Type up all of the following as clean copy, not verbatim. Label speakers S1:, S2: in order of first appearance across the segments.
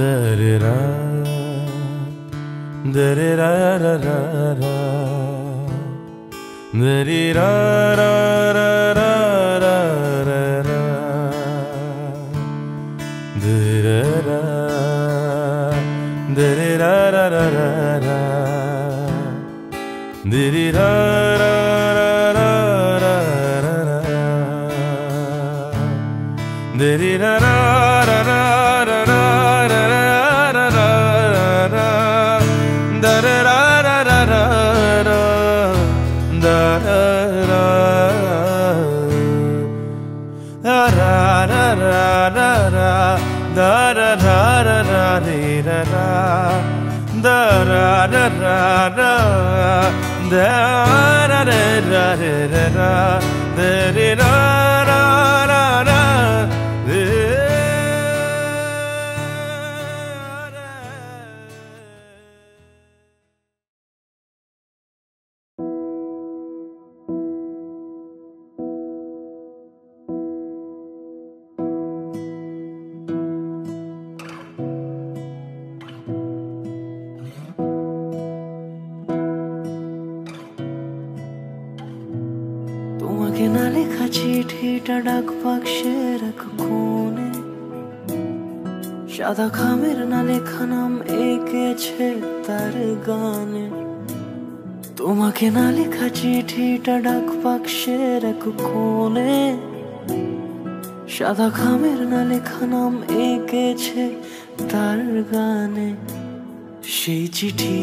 S1: Da-da-da, da-da-da-da-da-da, da-da-da-da-da-da-da, da-da-da, da-da-da-da-da-da,
S2: তোমাকে না লেখা চিঠিটা ডাক বাক্সে রাখো কোণে, সাদা খামের না লেখা নাম এঁকেছে তার গানে। তোমাকে না লেখা চিঠিটা ডাক বাক্সে রাখো কোণে, সাদা খামের না লেখা নাম এঁকেছে তার গানে। সেই চিঠি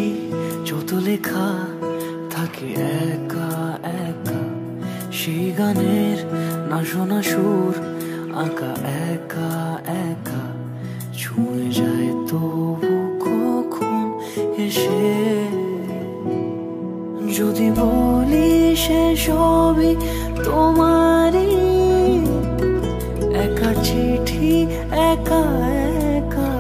S2: যত লেখা থাকে একা একা, সেই গানের না শোনা সুর আঁকা একা একা, ছুঁয়ে যায় তবু কখন এসে। যদি বলি সে সবই তোমারই, একা চিঠি একা একা।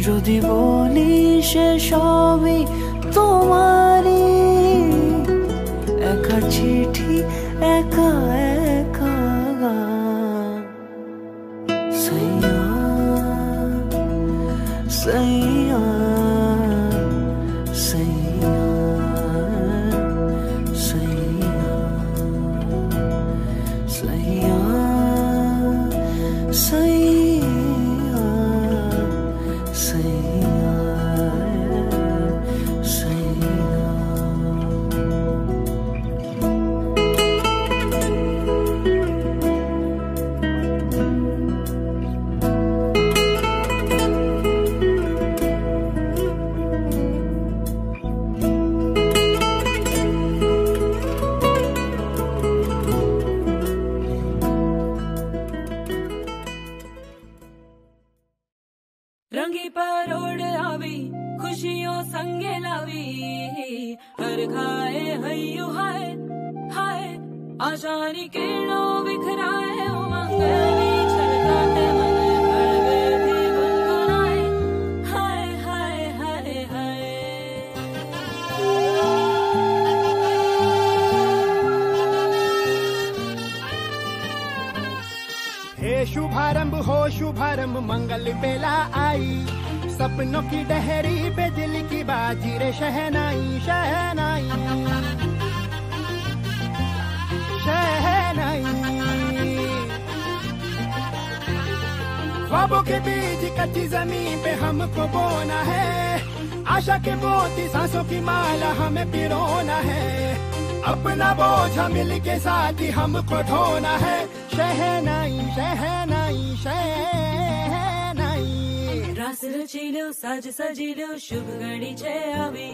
S2: যদি বলি সে সবই তোমারই, একা চিঠি একা একা। সাইয়া সাইয়া সাইয়া সাইয়া সাইয়া সাইয়া সাইয়া সাইয়া।
S3: रंगी परोड़ आवी खुशियों संगे लावी, हर खाए हयू हाय हाय, आशानी किरणों बिखराए उमंगली छलकाते मन हड़बे थी गुनगुनाए, हाय हाय हाय हाय।
S4: हे शुभारंभ हो शुभारंभ मंगल बेला आई, सपनों की डहरी पे दिल की बाजी रे शहनाई शहनाई शहनाई। ख्वाबों के बीज कच्ची जमीन पे हमको बोना है, आशा के मोती सांसों की माला हमें पिरोना है। अपना बोझा मिल के साथ ही हमको ढोना है, शहनाई शहनाई शहनाई।
S3: रास रचीलो साज सजीलो शुभ घड़ी छे आवी,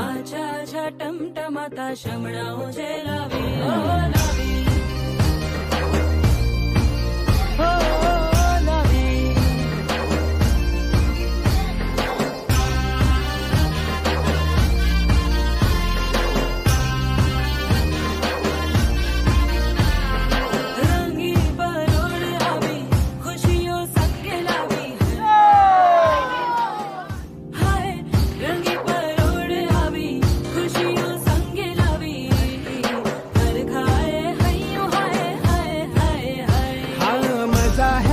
S3: आछा आछा टमटमाता शमणाओ छे लावी ओ लावी
S4: हो लावी।
S3: रंगी परोड़ आवी खुशियों संगे लावी, हाय रंगी परोड़ आवी खुशियों संगे लावी, हर खाए हयू हाय हाय हाय हाय।
S4: हाँ मजा है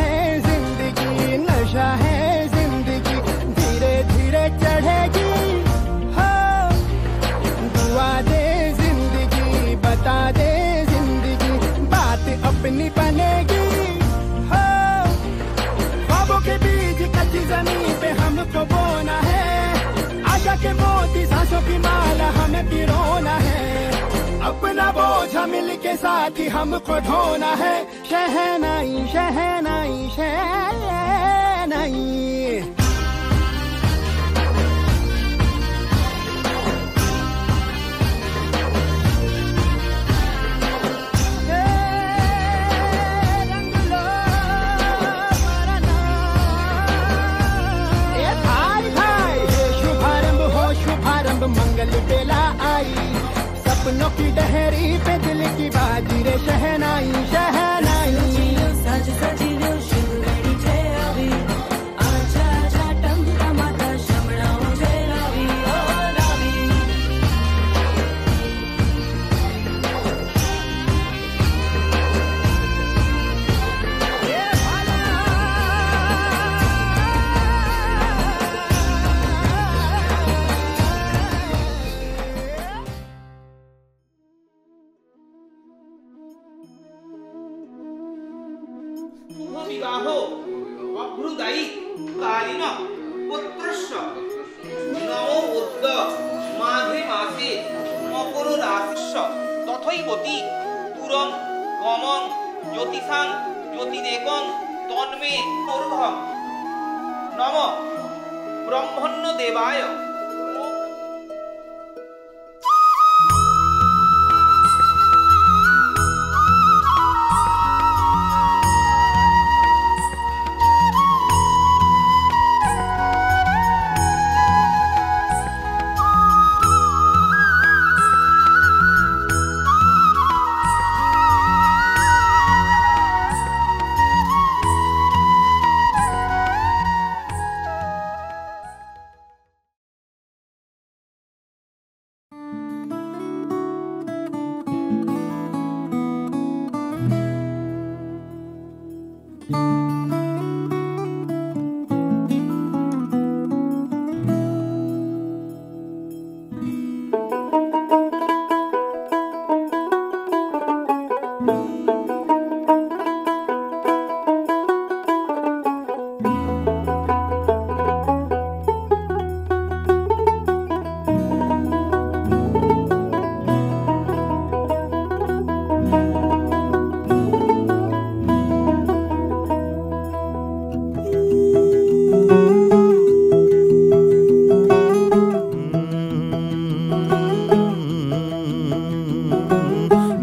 S4: जमीन पे हमको बोना है, आशा के मोती सांसों की माला हमें पिरोना है, अपना बोझ मिल के साथ ही हमको ढोना है। शहनाई शहनाई शहनाई। मंगल बेला आई, सपनों की डहरी पे दिल की बाजी रे शहनाई शहनाई।
S3: साज सजिलो शुभ घड़ी छे आवी, आजा आजा टमटमाता शमणाओ छे लावी ओ लावी।
S5: বিবাহ অভ্রুদায়ী কালীন পুত্রস্য নব উদ্য মাঘে মাসে মকর রাশিস্য তথৈবতি তুরং গমং জ্যোতিষাং জ্যোতিরেকং তন্মে ঊর্ধ্বং নম ব্রহ্মণ্য দেবায়।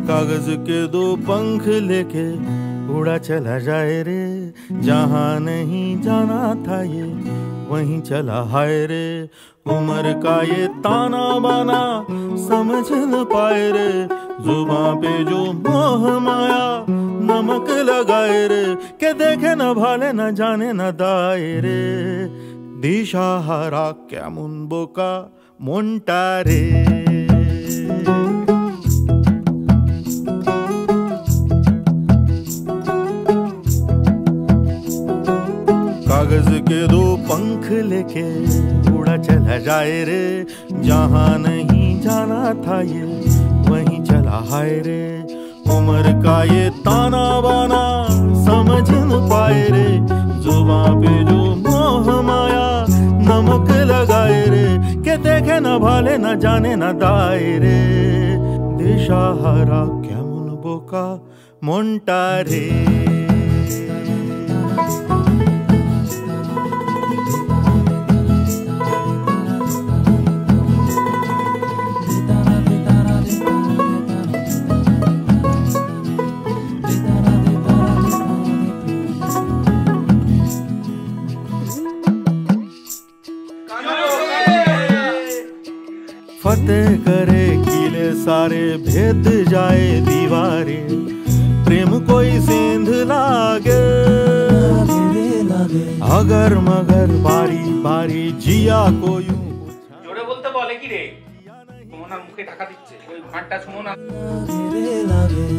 S1: कागज के दो पंख लेके उड़ा चला जाए रे, जहाँ नहीं जाना था ये वहीं चला हाय रे। उम्र का ये ताना बाना समझ न पाए रे, जुबां पे जो मोह माया नमक लगाए रे, के देखे न भाले न जाने न दाए रे। दिशा हारा क्या मुन बोका मोंटा रे। कागज के दो पंख लेके उड़ा चला जाए रे, जहाँ नहीं जाना था ये वहीं चला हाय रे। उम्र का ये ताना बाना समझ न पाए रे, जुबां पे जो मोह माया नमक लगाए रे, के देखे न भाले न जाने न दाए रे। दिशा हारा क्या मुन बोका मोंटा रे। फतेह करे किले सारे, भेद जाए दीवारें, प्रेम कोई सेंध लागे अगर मगर बारी बारी जिया को यूं।
S5: জোরে বলতে বলে কি রে, তোমার মুখে ঢাকা দিচ্ছে, ওই গানটা শুনো না।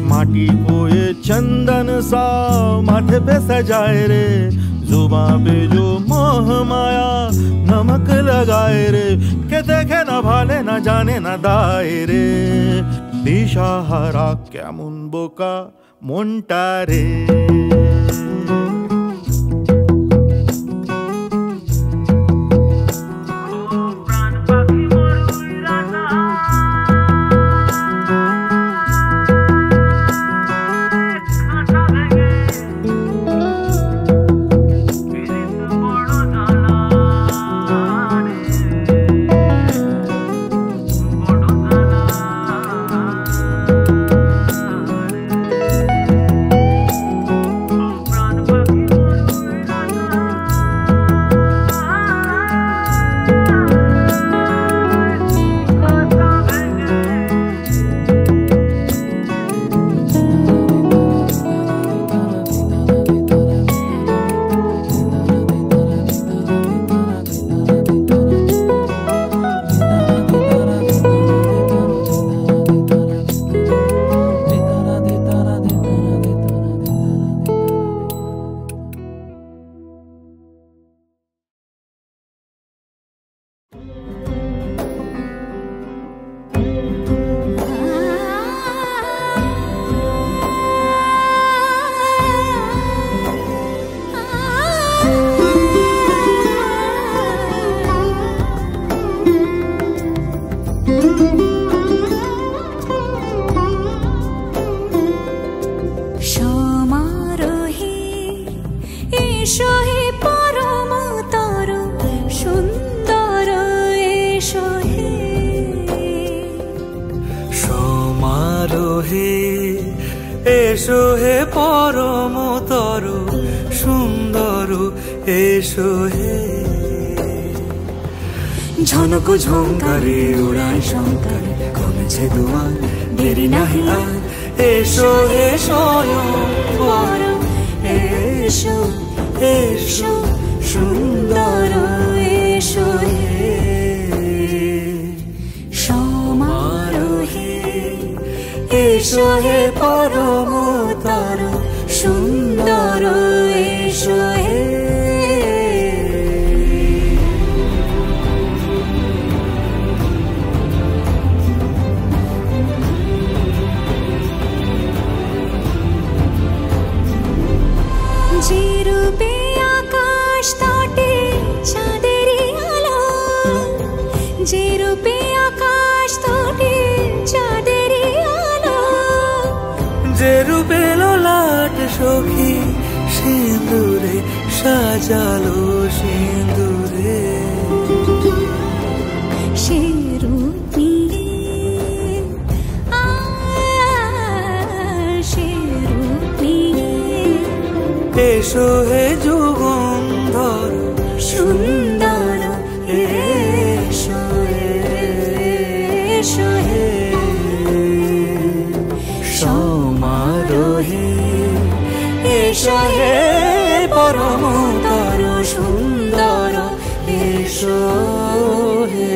S1: माटी को ये चंदन सा माथे पे सजाए रे, जुबां पे जो मोह माया नमक लगाए रे, के देखे न भाले न जाने न दाए रे। दिशा हारा क्या मुन बोका मोंटा रे।
S2: এসো হে পরমতর সুন্দর এসো হে ঝনক ঝঙ্কারে উড়ায় শঙ্কারে কমেছে দুয়ার দেরি নাহি আর এসো হে স্বয়ংবর এসো এসো সুন্দর এসো হে সমারোহে এসো হে পরমতর সুন্দর এসো হে যে রূপে আকাশ তটে চাঁদেরই আলো যে রূপে আকাশ তটে চাঁদেরই আলো যে রূপে ললাট সখী সিঁদুরে সাজালো সিঁদুরে সে রূপ নিয়ে সে রূপ নিয়ে এসো হে যুগন্ধর সুন্দর এসো এসো হে সমারোহে এসো হে পরমতর সুন্দর এসো হে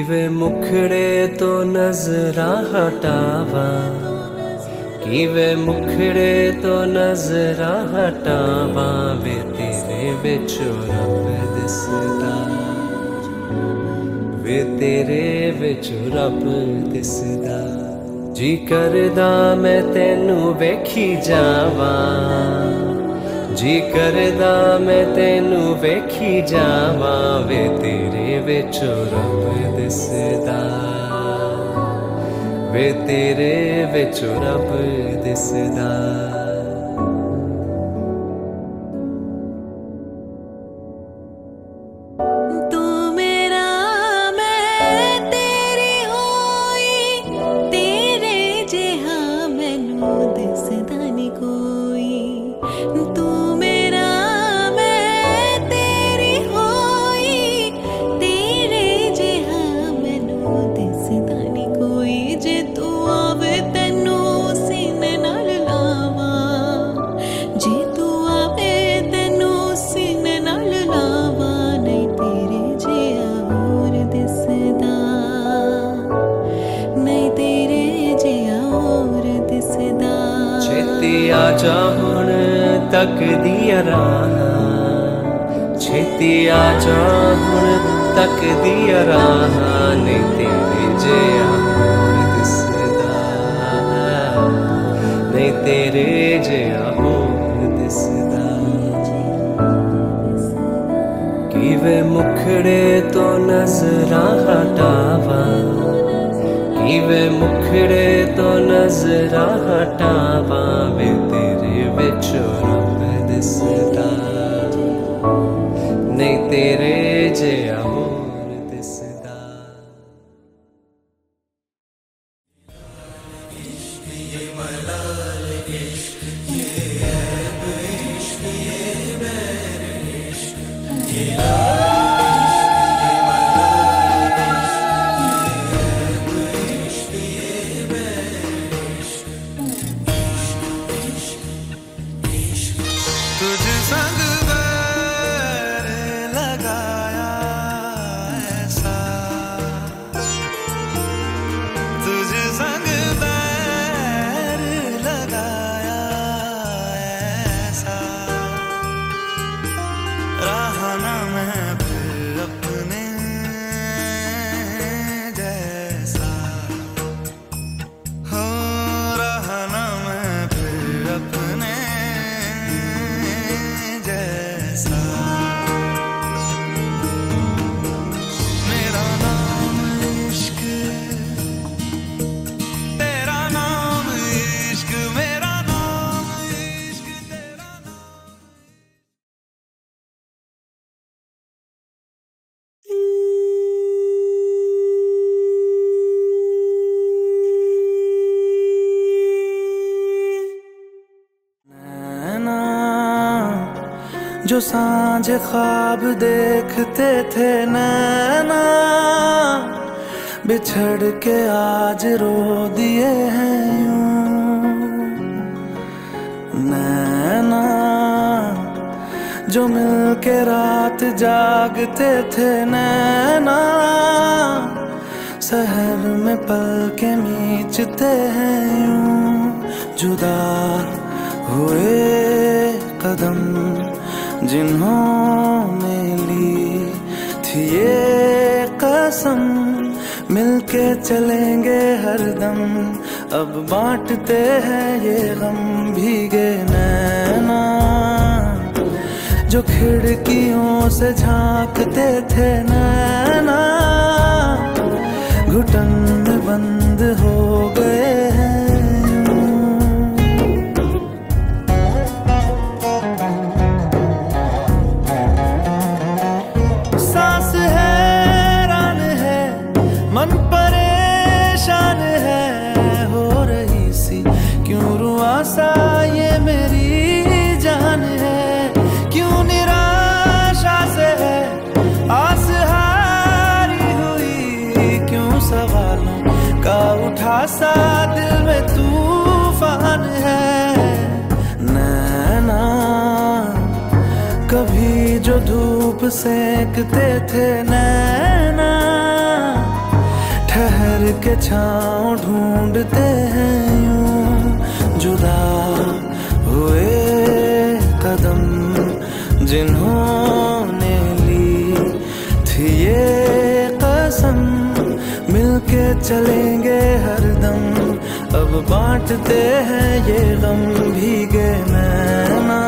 S2: किवे मुखड़े तो नजरा हटावा किवे मुखड़े तो नजरा हटावा वे तेरे विच रब दिसदा वे तेरे विच रब दिसदा जी करदा मैं तेनू वेखी जावा जी करदा मैं तेनू वेखी जावा वे तेरे विच रब दिसदा वे तेरे विच रब दिसदा आजा हुण तक दिया राह छेती आजा हुण तक दिया राह नहीं तेरे जिया होर दिसदा नहीं तेरे जिया होर दिसदा किवे मुखड़े तो नजरा हटावा किवे मुखड़े तो नजरा हटावा वे तेरे विच रब दिसदा नहीं तेरे जिया होर दिसदा जो सांझ ख्वाब देखते थे नैना, बिछड़ के आज रो दिए हैं यूं नैना। जो मिल के रात जागते थे नैना, शहर में पल के मीचते हैं यूं। जुदा हुए कदम जिन्होंने ली थी ये कसम, मिलके चलेंगे हरदम, अब बांटते हैं ये गम। भीगे नैना जो खिड़कियों से झांकते थे नैना, घुटन में बंद हो गए हैं। सांस हैरान है, मन परेशान है, हो रही सी क्यों रुआसा ये मेरी जान है। क्यों निराशा से है आस हारी हुई, क्यों सवालों का उठा सा दिल में तूफान है। नैना कभी जो धूप सेकते थे नैना, ठहर के छाँव ढूंढते हैं यूं। जुदा हुए कदम जिन्होंने ली थी ये कसम, मिलके चलेंगे हरदम, अब बांटते हैं ये गम। भीगे नैना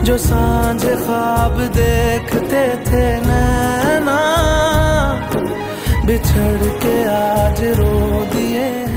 S2: जो सांझ ख्वाब देखते थे नैना, बिछड़ के आज रो दिए हैं।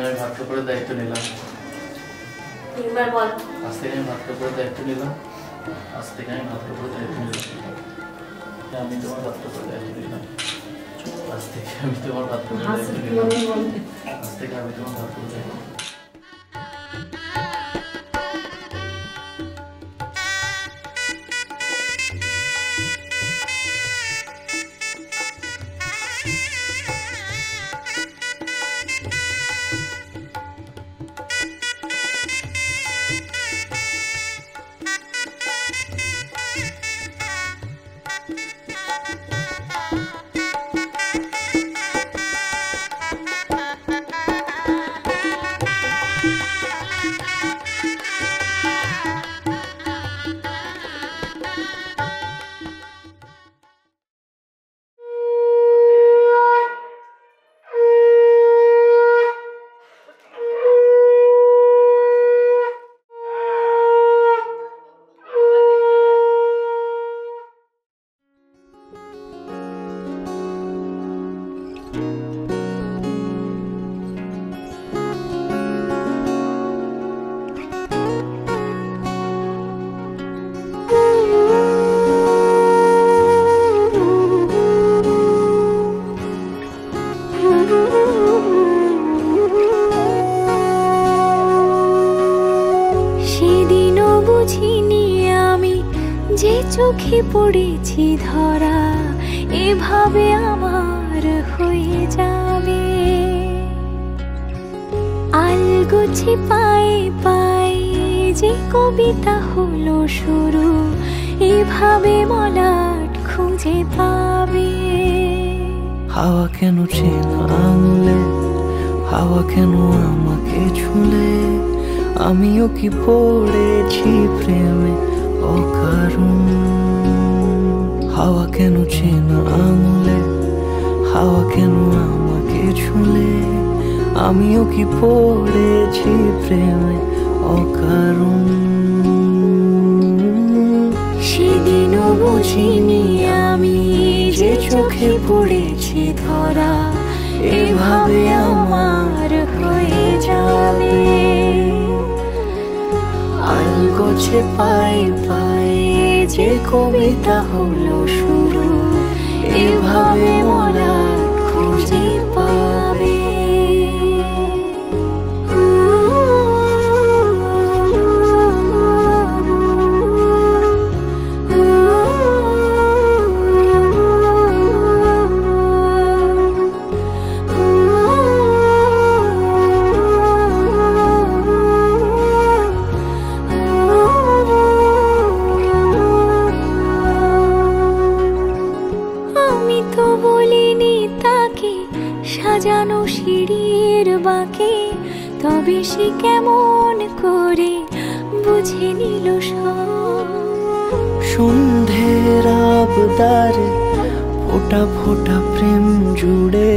S6: আমি ভাত কাপড়ের দায়িত্ব নিলাম।
S7: একবার বল।
S6: আজ থেকে আমি ভাত কাপড়ের দায়িত্ব নিলাম। আজ থেকে আমি ভাত কাপড়ের দায়িত্ব নিলাম। আমি তোমার ভাত কাপড়ের দায়িত্ব নিলাম। আজ থেকে আমি তোমার ভাত কাপড়ের দায়িত্ব নিলাম। আজ থেকে আমি তোমার ভাত কাপড়ের দায়িত্ব নিলাম।
S8: চোখে পড়েছি ধরা এভাবে আমার হয়ে যাবে আলগোছে পায়ে পায়ে যে কবিতা হলো শুরু এভাবে মলাট খুঁজে পাবে
S2: হাওয়া কেন চেনা আঙুলে হাওয়া কেন আমাকে ছুলে আমিও কি পড়েছি প্রেমে অকারণ হাওয়া কেন চেনা আঙুলে হাওয়া কেন আমাকে ছুলে আমিও কি পড়েছি প্রেমে অকারণ
S8: সেদিনও বুঝিনি আমি যে চোখে পড়েছি ধরা এভাবে আমার হয়ে যাবে
S2: আলগোছে পায়ে পায়ে যে কবিতা হলো শুরু এভাবে মলা খুঁজে পাবে
S8: সাজানো সিঁড়ির বাঁকে তবে সে কেমন করে বুঝে নিল
S2: সন্ধ্যের আবদারে ফোটা ফোটা প্রেম জুড়ে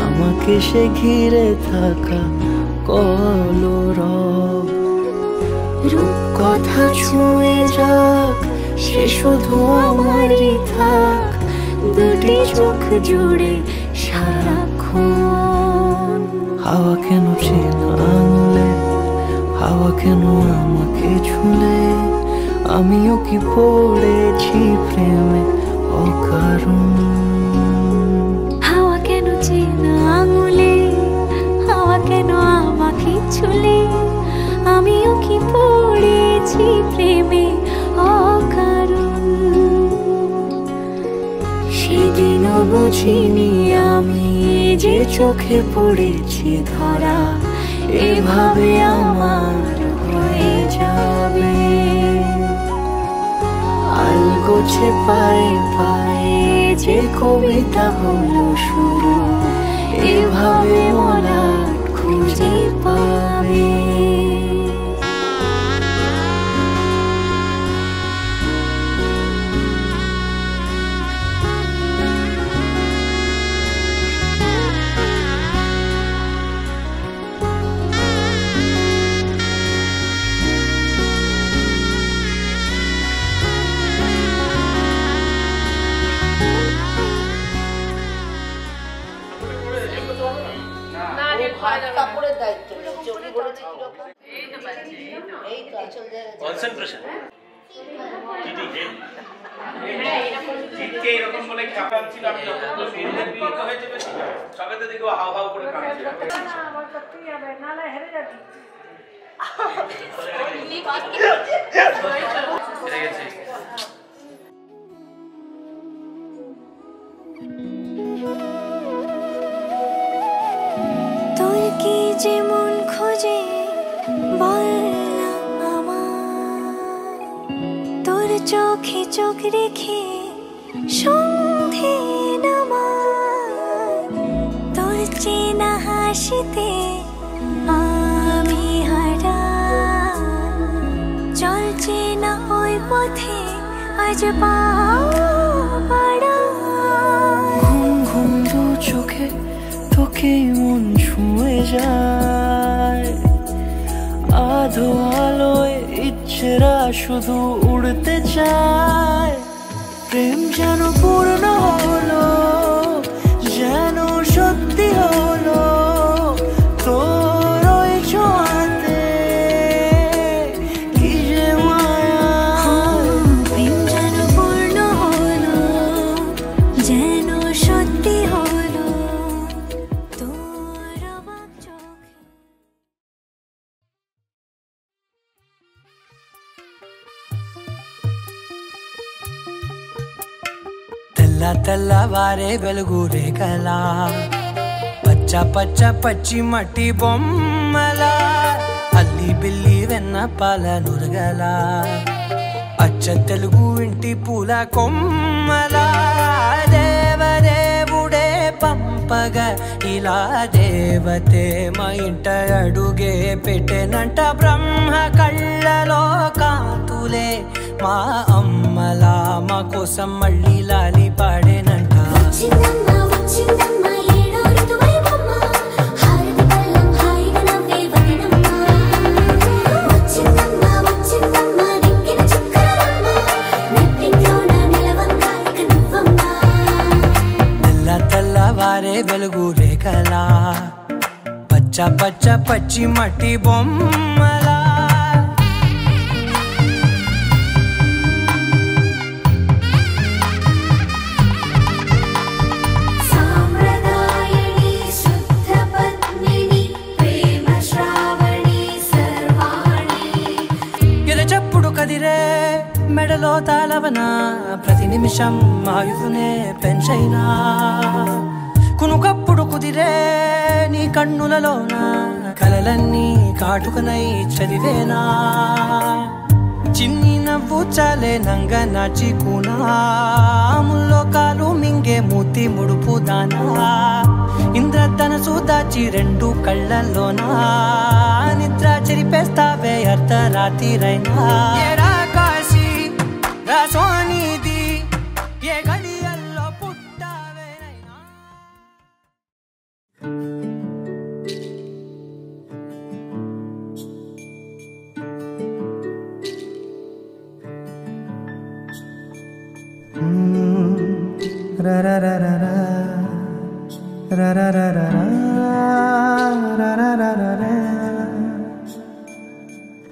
S2: আমাকে সে ঘিরে থাকা কলরব রূপকথা ছুঁয়ে যাক সে শুধু আমারই থাক দুটি চোখ জুড়ে সারাক্ষণ হাওয়া কেন চেনা আঙুলে হাওয়া কেন আমাকে ছুলে আমিও কি পড়েছি প্রেমে অকারণ
S8: হাওয়া কেন চেনা আঙুলে হাওয়া কেন আমাকে ছুলে আমিও কি পড়েছি প্রেমে অকারণ সেদিনও বুঝিনি আমি যে চোখে পড়েছি ধরা এভাবে আমার হয়ে যাবে আলগোছে পায়ে পায়ে যে কবিতা হলো শুরু এভাবে মলা খুঁজে পাবে
S7: কাপড়ের
S5: কনসেন্ট্রেশন জিতকে এরকম বলে চাপাল ছিল আমি যতক্ষণ বিরুদ্ধে বিরুদ্ধ হয়ে যাবে সবাই তো দেখবো হাও হাও করে কাঁদছে আমার করতেই হবে নালে হেরে যাবি হেরে গেছে
S8: তোর কি যেমন খোঁজে বললাম আমার তোর চোখে চোখ রেখে সন্ধে নামার তোর চেনা হাসিতে আমি হারা চলছে না ওই পথে আজ পাড়া
S2: ঘুম ঘুম দু চোখে তোকে মন ছুঁয়ে যায় আধো আলোয় ইচ্ছেরা শুধু উড়তে চায় প্রেম যেন পূর্ণ হলো যেন সত্যি হলো তোর ওই ছোঁয়াতে কি যে মায়া
S8: প্রেম যেন পূর্ণ হলো যেন সত্যি হলো তোর অবাক চোখে
S2: తెల్ల తెల్లవారే వెలుగురే కలా పచ్చ పచ్చ పచ్చి మట్టి బొమ్మల అల్లి బిల్లి వెన్న పాల నురగల అచ్చ తెలుగు ఇంటి పూల కొమ్మల దేవదేవుడే పంపగ ఇలా దేవతే మా ఇంట అడుగే పెట్టెనంట బ్రహ్మ కళ్ళలో కాంతులే మా అమ్మలా మా కోసం మళ్ళీ లాలి పాడేనంట
S8: వచ్చిందమ్మా వచ్చిందమ్మా ఏడో ఋతువై బొమ్మ హారతి పళ్ళం హాయిగా నవ్వే వదినమ్మా వచ్చిందమ్మా వచ్చిందమ్మా దిక్కిన చుక్కలమ్మ నెట్టింట్లోన నిలవంగా ఇక నువ్వమ్మా
S2: తెల్ల తెల్లవారే వెలుగు రేఖలా పచ్చ పచ్చ పచ్చి మట్టి బొమ్మలా
S8: సాంప్రదాయని శుద్ధ పద్మిని ప్రేమ శ్రావణి సర్వాణి
S2: ఎరచప్పుడు కదిరే మెడలో తాళవన ప్రతి నిమిషం ఆయుధునే పెంచైనా కునుకప్పుడు కుదిరే నీ కన్నులలోన కలలన్నీ కాటుకనై చదివేనా చిన్ని నవ్వు చాలే నంగ నాచి కూనాముల్లో కాలు మింగే మూతి ముడుపు దానా ఇంద్రధనసు దాచి రెండు కళ్ళల్లోనా నిద్ర చెరిపేస్తావే అర్ధరాత్రిరైనా ఏరా కాశీ రా సోనిది ఏ గడియల్లో పుట్టావేనైనా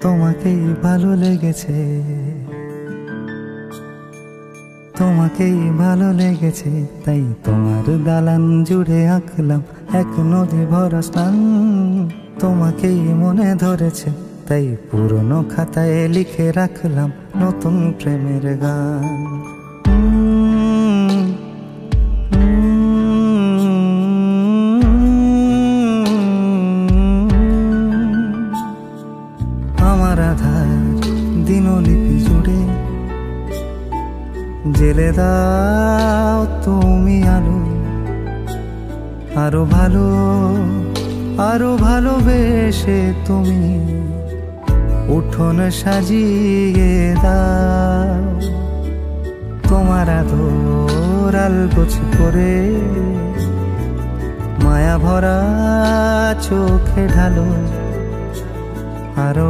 S9: তোমাকেই ভালো লেগেছে তোমাকেই ভালো লেগেছে তাই তোমার দালান জুড়ে আঁকলাম এক নদী ভরা স্থান তোমাকেই মনে ধরেছে তাই পুরনো খাতায় লিখে রাখলাম নতুন প্রেমের গান আমার আধার দিনলিপি জুড়ে জেলে দাও তুমি আলো আরো ভালোবেসে তুমি উঠোন সাজিয়ে দাও তোমার আদর আলগোছ করে মায়া ভরা চোখে ঢালো আরো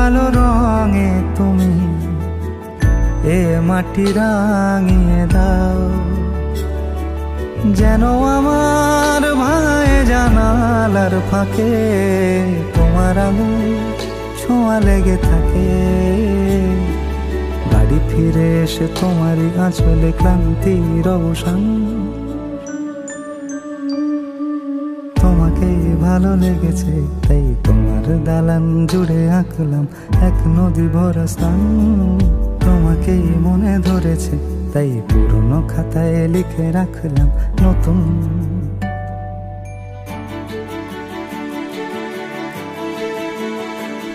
S9: আলো রঙে তুমি এ মাটি রাঙিয়ে দাও যেন আমার ভাই জানালার ফাঁকে তোমার তোমার আঙুল ছোঁয়া লেগে থাকে। বাড়ি ফিরে এসে তোমারই আঁচলে ক্লান্তির অবসান। তোমাকেই ভালো লেগেছে তাই তোমার দালান জুড়ে আঁকলাম এক নদী ভরা স্থান। তোমাকেই মনে ধরেছে তাই পুরনো খাতায় লিখে রাখলাম নতুন।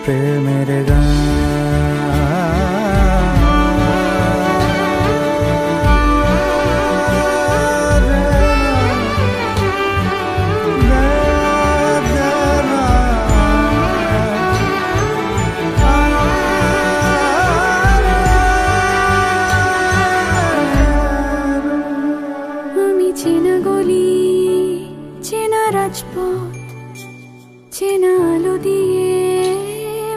S9: প্রেমের গান
S10: চেনা গলি চেনা রাজপথ চেনা আলো দিয়ে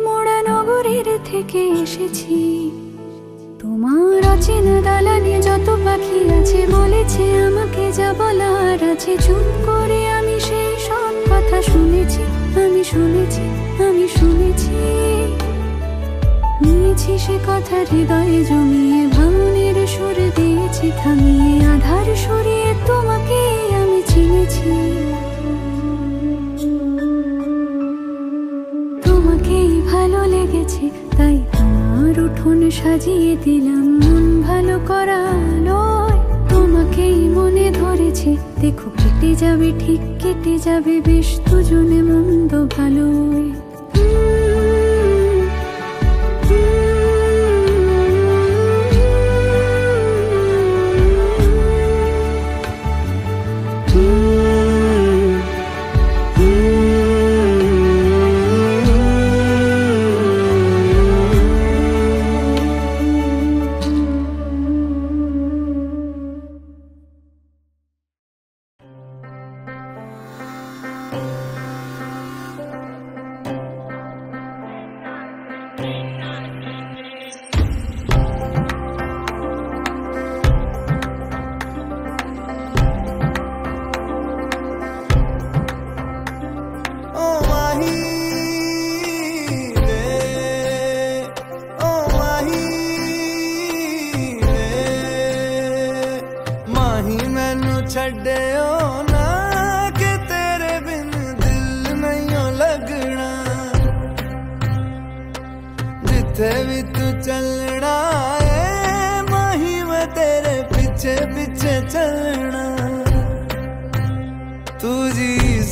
S10: মোড়া নগরের থেকে এসেছি। তোমার অচেনা দালানে যত পাখি আছে বলেছে আমাকে যা বলার আছে। চুপ করে আমি সেই সব কথা শুনেছি, আমি শুনেছি, আমি শুনেছি। নিয়েছি সে কথা হৃদয়ে জমিয়ে ভাঙনের সুর দিয়েছি থামিয়ে। আধার সরিয়ে তোমাকে আমি চিনেছি। তোমাকেই ভালো লেগেছে তাই তোমার উঠোন সাজিয়ে দিলাম মন ভালো করা নয়। তোমাকেই মনে ধরেছে দেখো কেটে যাবে ঠিক কেটে যাবে বেশ দুজনে মন্দ ভালোই।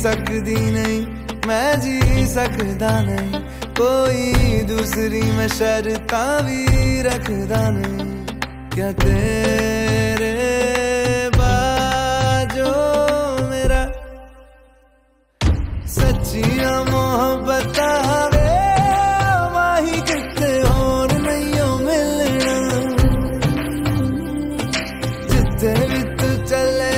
S11: सकदी नहीं मैं जी सकदा नहीं कोई दूसरी मैं शर्तां भी रखदा नहीं। क्या तेरे बाजो मेरा सच्चियां मोहब्बत वे माही किते और नहीं मिलना। जिथे भी तू चले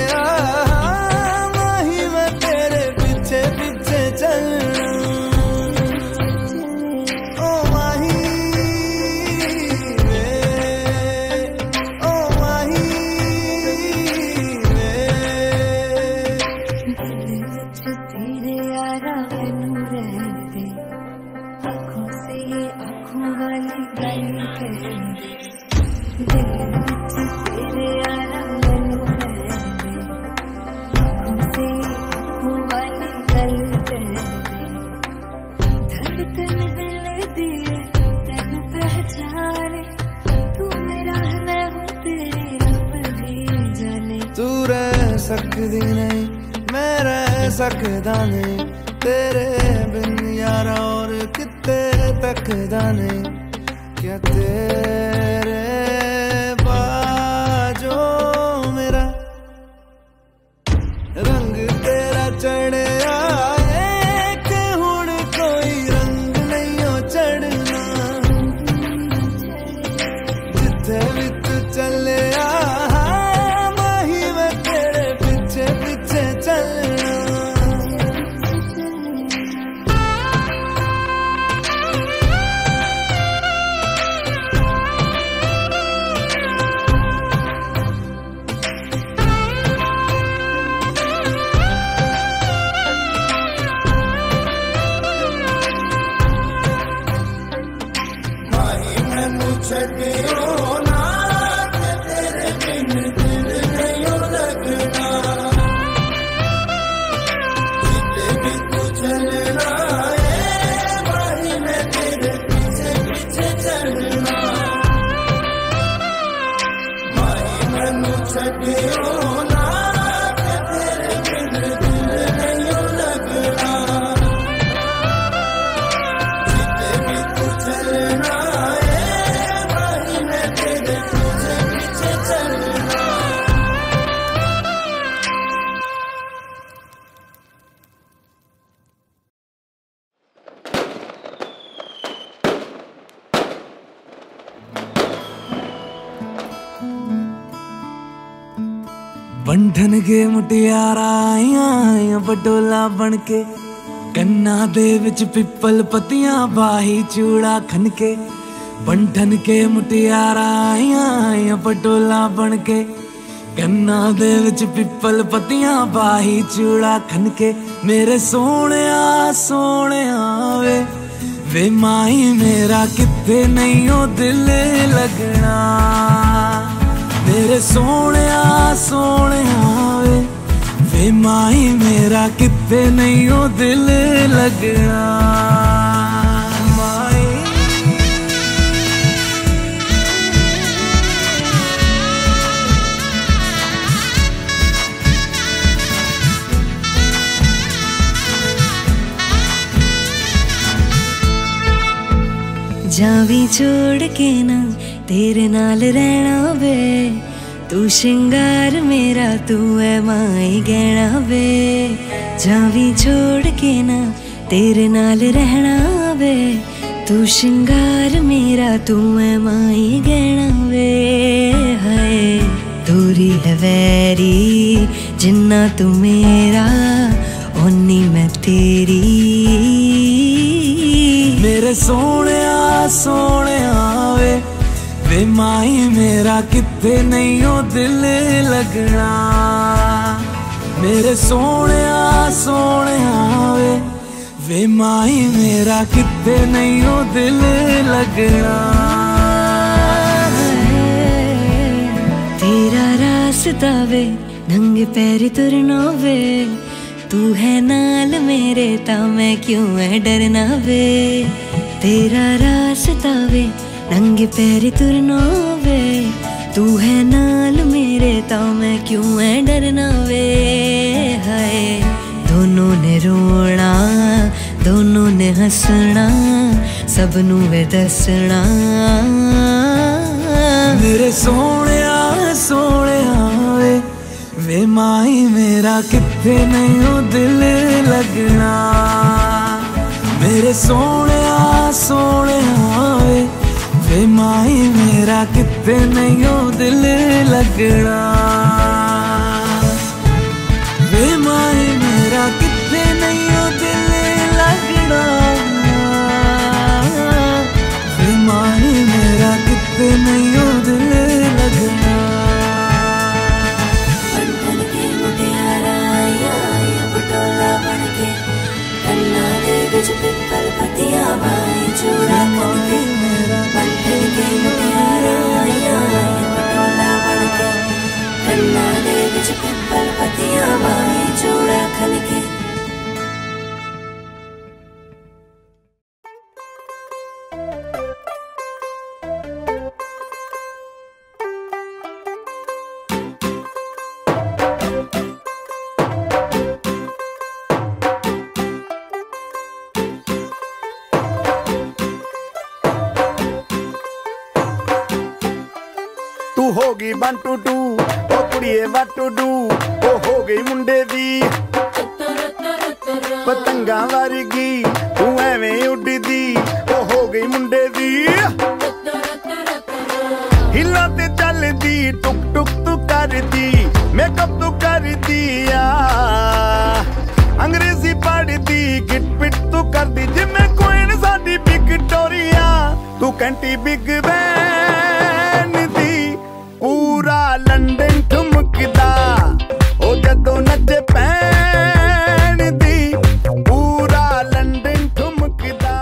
S11: सकदी नहीं मैं रह सकदा नहीं तेरे बिन यारा और किते तकदा नहीं। क्या तेरे बाजो मेरा रंग तेरा चढ़े आए कि हुण कोई रंग नहीं हो चढ़ना। जिथे भी तू चले छड़ियो ना तेरे बिन दिल नहीं लगना जिते भी तू चलना है वही मैं तेरे पीछे पीछे चलना माही मैनू छड़ियो ना तेरे बिन दिल नहीं लगना जिते भी तू चलना
S12: बंधन के मुटियारा आईया बटोला बनके कन्ना दे विच पिपल पतियां बाही चूड़ा खनके बंधन के मुटियारा आईया बटोला बनके कन्ना दे विच पिपल पतियां बाही चूड़ा खनके मेरे सोहणिया सोहणिया वे माई मेरा किथे नहीं ओ दिल लगना मेरे सोहणिया सोहणिया वे माई मेरा किथे नहीं ओ दिल लगना माई
S2: जावी छोड़ के ना तेरे नाल रहना वे तू शिंगार मेरा तू है माई गहना वे जावी छोड़ के ना तेरे नाल रहना वे तू शिंगार मेरा तू है माई गहना वे हाय दूरी है वैरी जिन्ना तू मेरा ओनी मैं तेरी
S12: मेरे सोहणिया सोहणिया वे माई मेरा किथे नहीं ओ दिल लगना मेरे सोहणिया सोहणिया वे माई मेरा किथे नहीं ओ दिल लगना
S2: तेरा रास्ता वे नंगे पैर तुरना वे तू है नाल मेरे ता मैं क्यों है डरना वे तेरा रास्ता वे नंगे पैर तुरना वे तू है नाल मेरे ता मैं क्यों है डरना वे हाय दोनों ने रोना दोनों ने हंसना सबनू वे दसना
S12: मेरे सोहणिया सोहणिया वे माई मेरा किथे नहीं ओ दिल लगना मेरे सोहणिया सोहणिया वे माई मेरा किथे नहीं ओ दिल लगना वे माई मेरा किथे नहीं ओ दिल लगना वे माई मेरा किथे नहीं ओ दिल लगना
S2: बंधन के मुटियारा आया बटोला बनके कन्ना दे विच पिपल पतियां बाई चूड़ा खनके बंधन के मुटियारा आया बटोला बनके कन्ना दे विच पिपल पतियां बाई चूड़ा खनके
S4: तू होगी 1 2 2 ओ कुड़िए what to do ओ हो गई मुंडे दी पतंगा वर्गी तू एवें उड़दी ओ हो गई मुंडे दी हिला ते चलदी टुक टुक तू करदी मेकअप तू करदी अंग्रेजी पढ़दी गिट पिट तू करदी जिमें कोई साडी विक्टोरिया तू कंटी बिग बैन दी पूरा लंदन ठुमकदा ओ जदों नचे पैन दी पूरा लंदन ठुमकदा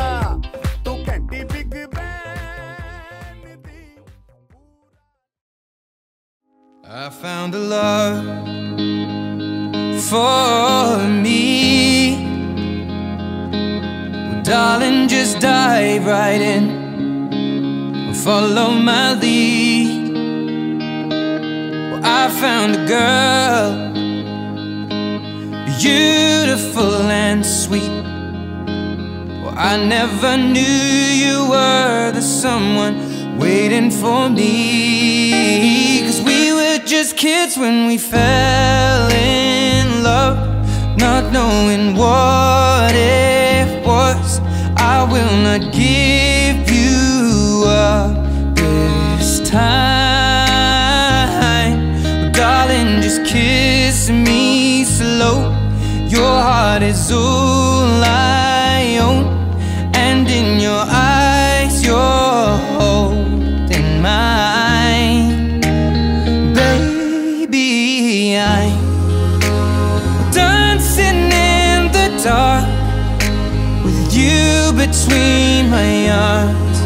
S4: तू कंटी बिग बैन दी
S13: I found a love for me. Well, darling, just dive right in, follow my lead. Well, I found a girl, beautiful and sweet. Well, I never knew you were the someone waiting for me. 'Cause we were just kids when we fell in love, not knowing what it was. I will not give you up this time. Darling, just kiss me slow. Your heart is all I own, and in your eyes you're holding mine. Baby, I'm dancing in the dark with you between my arms,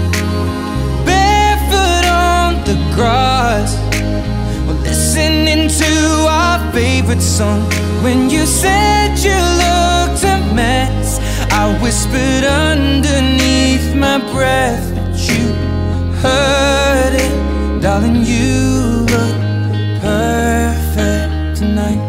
S13: barefoot on the grass. We're listening to our favorite song. When you said you looked a mess, I whispered underneath my breath, but you heard it. Darling, you look perfect tonight.